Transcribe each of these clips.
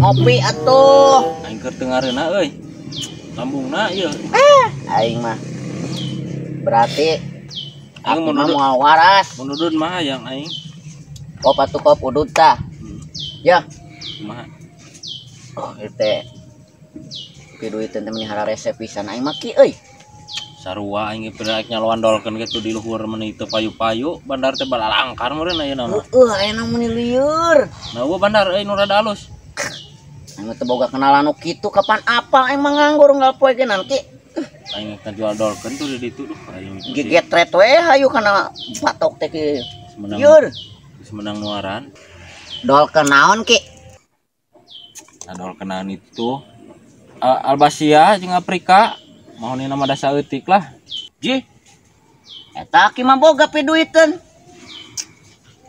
Ngopi atuh. Aing keur dengareuna euy. Lambungna ieu. Aing mah. Berarti Aing aku mah mau waras. Mun udud mah hayang aing. Kop atuh kop udud tah. Ya. Kumaha? Oh, ieu teh. Piduiteun teh melihara resep pisan aing mah ki euy. Sarua aing pernah nyalowandolkeun kitu di luhur meuni teu payu-payu, bandar teh balalangkar meureun ayeuna mah. Ayeuna mah lieur. Nah, eueuh bandar euy nu rada alus. Aing teh boga kenalan nu kitu kapan apal aing mah nganggur unggal poe ge nanti. Aing ngajual dolkeun tuh di ditu duh aing. Gegetret we hayu kana batok teh ki. Lieur. Geus menang nuaran. Dolkeun naon ki? Nah, dolkeun itu Albasia jeung Afrika. Mohon nama dasa eutik lah. Ji. Eta ki mah boga piduiteun.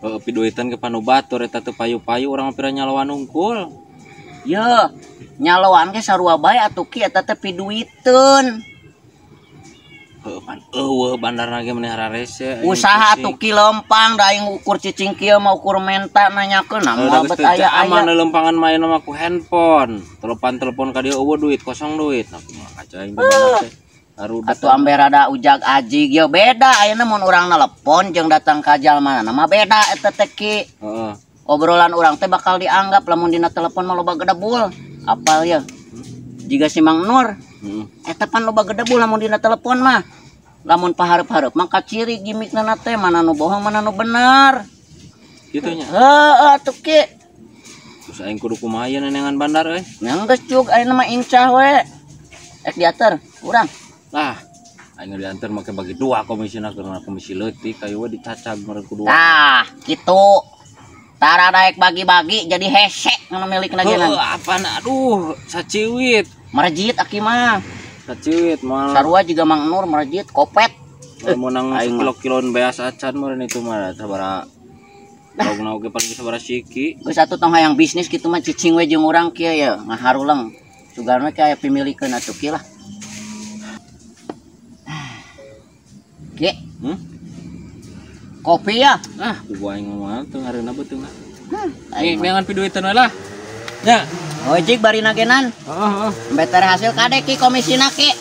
Heuh piduiteun ke panubatur eta teu payu-payu urang mah pira nyalowan unggul. Ye, nyalowan ge sarua bae atuh ki eta teh piduiteun. Heuh bandarna ge menihara rese. Usaha atuh ki lempang da aing ukur cicing kieu mah ukur menta nanyakeun mah bet aya aman lempangan main mah ku handphone. Telepon ka dieu eueuh duit kosong duit. Nah kumaha kaca aing bener teh. Atuh ambe rada ujag ajig ye beda ayeuna mun urang nelepon jeung datang ka jalmana mah beda eta teh ki. Heeh. Obrolan urang teh bakal dianggap lamun dina telepon mah loba gedebul. Apal ya? Jiga si Mang Nur. Eta pan loba gedebul lamun dina telepon mah. Lamun pahareup-hareup mah kaciri gimikna teh mana nu bohong mana nu bener. Kitu nya. Heeh atuh ki. Terus aing kudu kumaha ye nenengan bandar euy? Yang geus cuk ayeuna mah incah we. Ek diater urang. Lah, aing diantar make bagi dua komisina karena komisi leutik kayu we dicacag meureun kudu. Nah, kitu. Tara daek bagi-bagi jadi hesek ngono milikna geuna. Apana aduh, saciwit. Merjit aki mah. Saciwit mah. Sarua juga Mang Nur merjit kopet. Menang kilo-kiloan beas acan meureun itu mah sabaraha. Logna oge paling sabaraha siki. Geus atuh tong hayang bisnis kitu mah cicing we jeung urang kieu ya, ngaharuleng. Sugarna kayak pimilikeun atuh kieu lah. Ki. Kopi ya? Kubu aing ngomong teu ngareuna beuteung. Nih, neangan piduiteun we lah. Nya. Ojik bari nagenan. Heeh. Beter hasil kade ki komisina ki.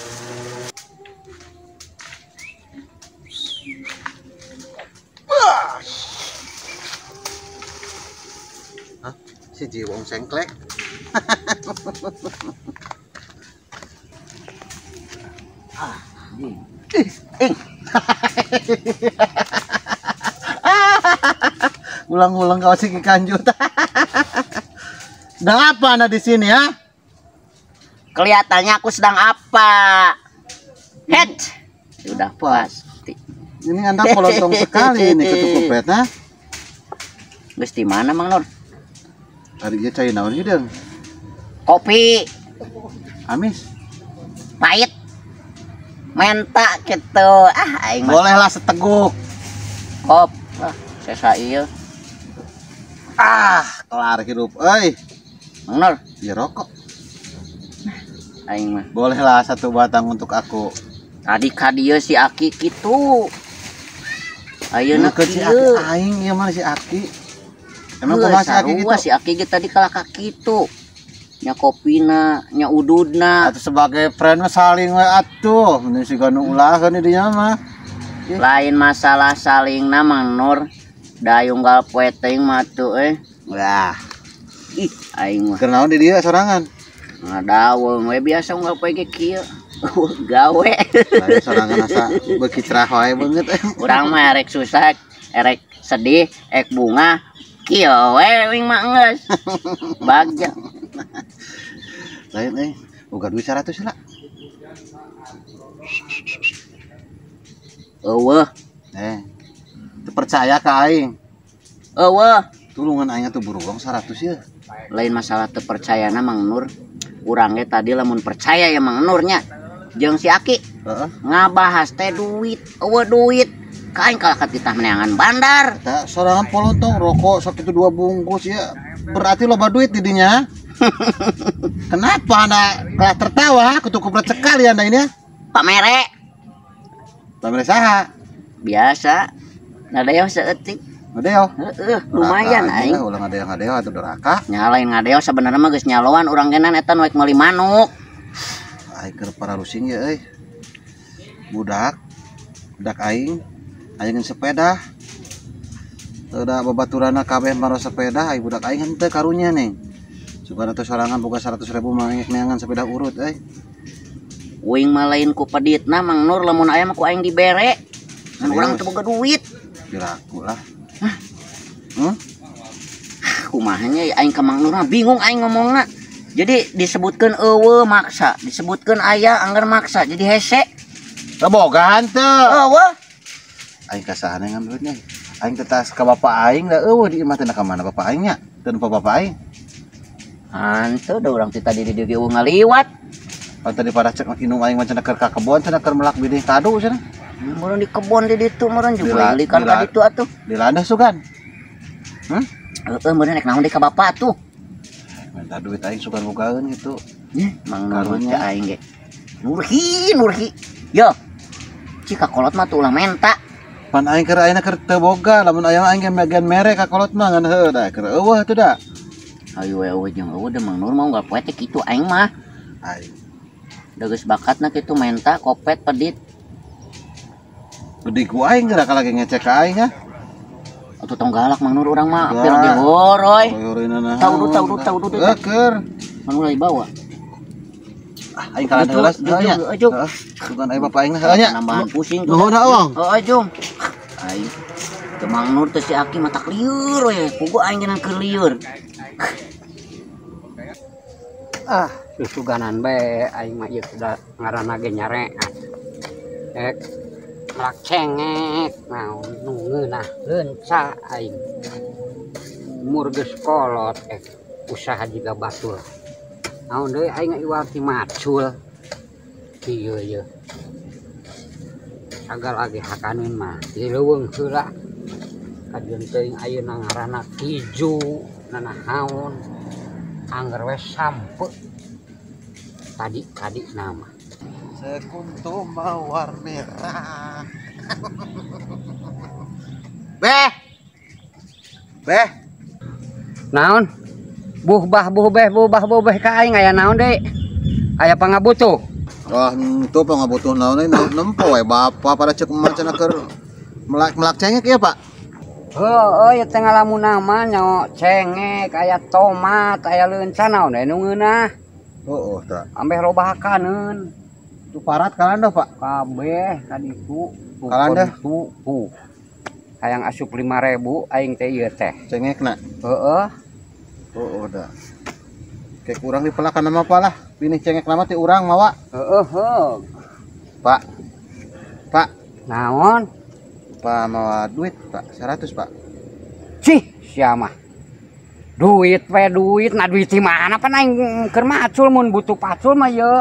Hah? Si Jiwong sengklek. Ulang-ulang kau sih kanjut. Sedang apa anda di sini ya? Kelihatannya aku sedang apa? Head. Sudah pasti. Ini anda pelotong sekali ini ketukupet, ha? Geus di mana Mang Nur? Hari dia cai naon gitu. Kopi. Amis. Pahit. Menta gitu. Aing mah. Bolehlah seteguk. Kop. Sesa ieu. Kelar hidup. Euy, Mang Nur, ya rokok. aing mah. Bolehlah satu batang untuk aku. Tadi ka dieu si Aki kitu. Ayeuna Ke si Aki kieu. aing ieu mah si Aki. Emang kumaha si Aki gitu? Si Aki ge tadi kalah ka kitu. Nya kopina, nya ududna. Atuh sebagai friend mah saling we atuh. Mun si ganu ulahkeun di dinya mah. Lain masalah salingna Mang Nur. Dayunggal poe teuing mah atuh Wah, Ih, aing mah. keur naon di dieu sorangan? Ngadaweung we biasa unggal poe ge kieu. Gawe. Lain sorangan asa beuki cerah wae beungeut. Urang mah erek susah, erek sedih, ek bunga. Kieu we wing mah geus. Bagja. Lain boga duit 100 lah. Eueuh. Teu percaya ka aing. Eueuh. Tulungan aing tuh burugong 100 ya. Lain masalah teu percayana Mang Nur. Urang ge tadi lamun percaya ya Mang Nurnya. Jeung si Aki Heeh. ngabahas teh duit, eueuh duit. Kain kalakat kita meneangan bandar. Tak sorangan polontong rokok sok itu 2 bungkus ya. Berarti loba duit didinya. Kenapa Anda kelah tertawa? Kutukup sekali Anda ini ya. Pak Mere. Pamere saha? Biasa. Ngadeo seetik. Ngadeo. Lumayan aing. Ulah ngadeo atuh doraka. Nyalain ngadeo sebenarnya mah geus nyaloan urang genan eta nu meuli manuk. Aing keur pararusing ya euy. Budak aing ngeun sepeda. Udah babaturana kabeh maros sepeda, aing budak aing henteu karunya nih. Sugan atuh sorangan boga 100.000 meangan sepeda urut euy. Uing mah lain ku peditna Mang Nur lamun aya mah ku aing dibere. Kan urang teu boga duit. Diraku lah. Kumaha nya aing ka Mang Nur mah bingung aing ngomongna. Jadi disebutkeun eueuh maksa, disebutkeun aya anggar maksa jadi hese. Boga henteu. Eueuh. Aing kasahana ngambilnya. Aing tetas ka bapak aing da eueuh di imah teh ka mana bapak aing nya? Teu bapak aing. Hanteu da urang tadi di dieu ngaliwat. Pan tadi pada cek inung aing macam keur ka kebon cenah keur melak bidih kadu cenah. Meureun di kebon di ditu meureun juga ilikan ka ditu atuh. Di landah sugan. Meureun nek naon deui ka bapak atuh. Minta duit aing sugan bogaeun gitu. Mang Nur teh aing ge. Nurhi. Yo. Cika kolot mah tuh ulah menta. Pan aing keur ayeuna keur teu boga, lamun aya aing ge bagian mere ka kolot mah ngan heuh da keur eueuh teh da. Ayo we jeung eueuh da Mang Nur mah unggal poe teh kitu aing mah. Aing Da geus bakatna kitu menta, kopet, pedit. gede ku aing geura ka lagi ngecek ka aing ya. Atuh tong galak Mang Nur urang mah apir ge horoy. Tahu du. Keur. Mang Nur bawa. Aing kalah deuleuh nya. Sugan aya bapak aing nah nya. Nambahan pusing. Nuhun Awang. Heeh, Jung. Aing teu Mang Nur teh si Aki mah tak lieur we. Pugu aing geunang keur lieur. Susuganan bae aing mah ieu da ngaranna ge nyarean. Melak cengek naon nu ngeunah leunca aing. Umur geus kolot usaha jiga batur. Naon deui aing iwal ti macul. Kieu ye. Sagal lagi hakaneun mah dileuweung heula. Kajeun teuing ayeuna ngaranna kiju nanahaun. Angger we sampe tadi nama Sekuntum mawar merah. Beh. naon buh beh ka aing aya naon deui aya pangabutuh. Itu pangabutuh naon nempo we bapak pada cek macana keur melak cengek ya Pak. Ieu teh ngalamun nama nyaho cengek aya tomat aya leunca naon nu ngeunah. Tah. Ambeh loba hakaneun. Itu parat kalanda Pak. Kabeh kaditu. Kalanda tuh. Hayang asup 5.000 aing teh ieu teh. Cengekna. Heeh. Dah. Kayak kurang dipelakan nama apa lah. Pilih cengek nama ti urang mawa. Heeh. Pak. Naon? Pak mawa duit Pak 100 Pak. Cih, sia mah. Duit nah duit di mana pan aing keur macul mun butuh pacul mah ye.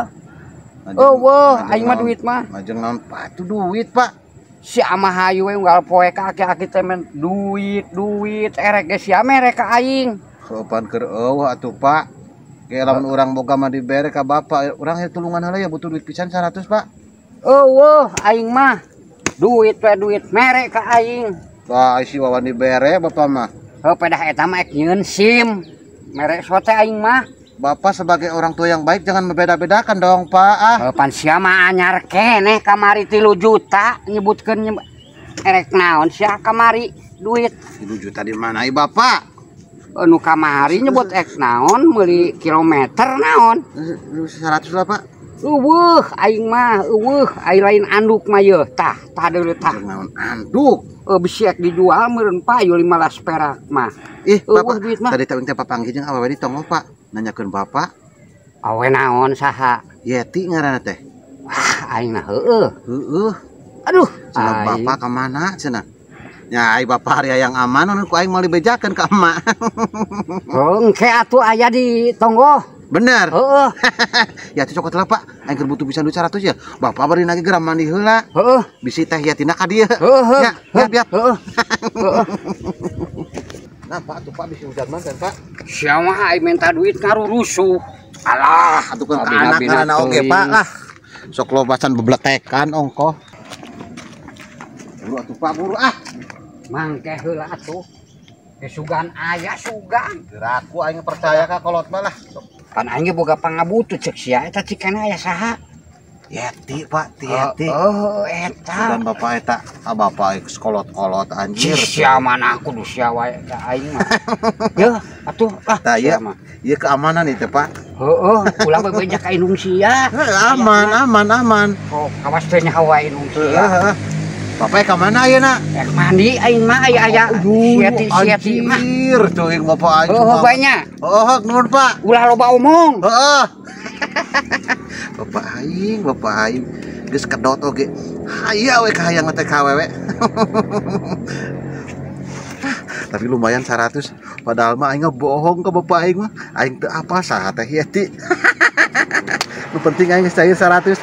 Aing mah duit mah. Majeng naon Pak itu duit Pak. Sia mah hayu we unggal poe ka aki-aki teh men duit erek ge sia mere ka aing. Sopan keur eueuh atuh Pak. Ge lamun urang boga mah dibere ka bapak, urang tulungan heula ya butuh duit pisan 100 Pak. Aing mah duit mere ka aing. Pak isi wawan dibere bapak mah. Pedah eta mah ek nyieun SIM. Mere sote aing mah. Bapak sebagai orang tua yang baik jangan membeda-bedakan dong Pak. Pan sia mah anyar keneh kamari 3 juta nyebutkeun erek naon sia kamari duit 3 juta di mana Bapak? Nu kamari nyebut ek naon meuli kilometer naon 100 lah Pak. Aing mah aing lain anduk mah ye tah deuleu tah naon anduk bisi ek dijual meureun payu 15 perak mah Bapak duit mah tadi teh papanggih jeung awewe di tonggo Pak nanyakeun Bapak awe naon saha Yeti ngaranna teh aing nah heueuh aduh cenah Bapak ka mana cenah nya ai Bapak hari yang aman nu ku aing meuli bejakeun ka emak engke atuh aya di tonggo Bener. Heeh. Ya tuh cokot lah Pak. Aing keur butuh pisan duit 100 ya. Bapak bari lagi geram mandi heula. Heeh. Bisi teh ya tina ka dieu. Heeh. Ya, biap. Heeh. Nah Pak, tuh Pak bisi hujan manten Pak. Siapa aing minta duit ngaruh rusuh. Alah, Atuh kan anak-anak oge Pak lah. Sok lobasan bebletekan ongkoh. Buru atuh Pak, buru ah. Mangke heula atuh. Kesugan aya sugan. Geraku aing percaya ka kolot mah lah. Kan aing boga pangabutut cek sia eta cikana aya saha? Yeti Pak, Yeti. Oh, eta. Dan bapak eta, bapak kolot-kolot anjir. Sia mana aku kudu sia wae eta aing mah. Yeuh, atuh Tah ieu ieu keamanan itu Pak. Heeh, ulah bebeja ka indung sia. Aman. Oh, kawas teh nyawa indung sia. Heeh. Bapak ka mana ayeuna? Mandi aing mah aya siati mah. Anjir, teuing bapak aing. Oh, banyak. Oh, nuhun Pak. Ulah loba omong. Heeh. Bapak aing geus kedot oge. Hayang we kahayang teh ka awewe. Tapi lumayan 100. Padahal mah aing bohong ke bapak aing mah. Aing teu apa saha teh Yeti. Nu penting aing geus cair 100.